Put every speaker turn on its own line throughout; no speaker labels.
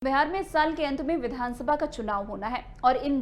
बिहार में इस साल के अंत में विधानसभा का चुनाव होना है और इन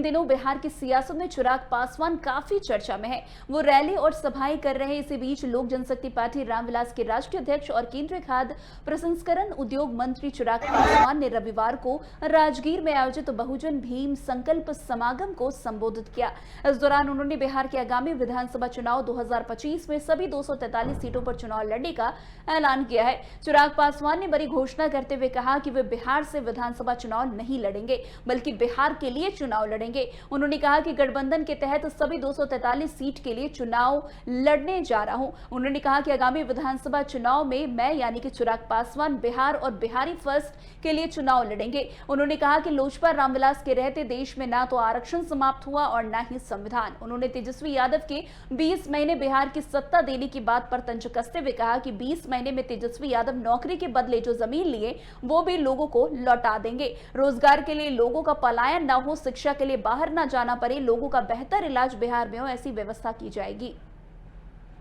दिनों बिहार की सियासत में चिराग पासवान काफी चर्चा में है। वो रैली और सभाएं कर रहे। इसी बीच लोक जनशक्ति पार्टी रामविलास के राष्ट्रीय अध्यक्ष और केंद्रीय खाद्य प्रसंस्करण उद्योग मंत्री चिराग पासवान ने रविवार को राजगीर में आयोजित बहुजन भीम संकल्प समागम को संबोधित किया। इस दौरान उन्होंने बिहार के आगामी विधानसभा चुनाव 2025 में सभी 243 सीटों पर चुनाव लड़ने का ऐलान किया है। चिराग पासवान ने बड़ी घोषणा करते हुए कहा कि वे बिहार से विधानसभा चुनाव नहीं लड़ेंगे बल्कि बिहार के लिए चुनाव लड़ेंगे। उन्होंने कहा कि गठबंधन के तहत सभी 243 सीट के लिए चुनाव लड़ने जा रहा हूं। उन्होंने कहा कि आगामी विधानसभा चुनाव में मैं यानी कि चिराग पासवान बिहार और बिहारी फर्स्ट के लिए चुनाव लड़ेंगे। उन्होंने कहा कि लोजपा रामविलास के रहते देश में ना तो आरक्षण समाप्त हुआ और ना ही संविधान। उन्होंने तेजस्वी यादव के 20 महीने बिहार की सत्ता देने की बात पर तंज कसते हुए कहा कि 20 महीने में तेजस्वी यादव नौकरी के बदले जो जमीन लिए वो भी लोगों को लौटा देंगे। रोजगार के लिए लोगों का पलायन ना हो, शिक्षा के लिए बाहर ना जाना पड़े, लोगों का बेहतर इलाज बिहार में हो, ऐसी व्यवस्था की जाएगी।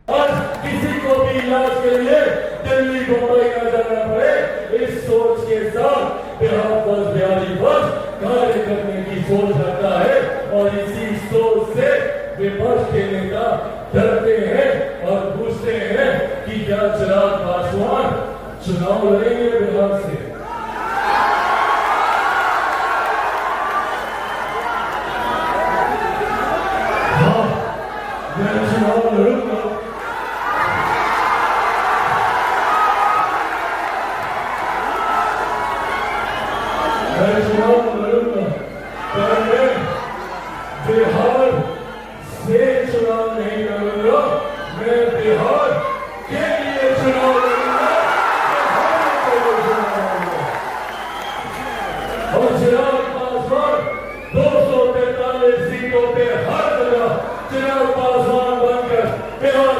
और किसी को भी इलाज के लिए दिल्ली मुंबई ना जाना पड़े, इस सोच के साथ बिहार बस बिहारी बस कार्य करने की सोच रखता है और इसी सोच से विपक्ष के नेता डरते हैं और पूछते हैं कि क्या चिराग पासवान चुनाव लड़ेंगे बिहार से। हाँ, मैं चुनाव लड़ूंगा। मैं चुनाव लड़ूंगा, पर मैं बिहार से चुनाव नहीं लड़ूंगा, मैं बिहार के लिए चुनाव लड़ूंगा, और चिराग पासवान 243 सीटों पे हर जगह चिराग पासवान बनकर बिहार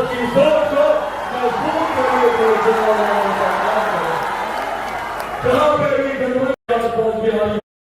की सोच को मजबूत करने के लिए चुनाव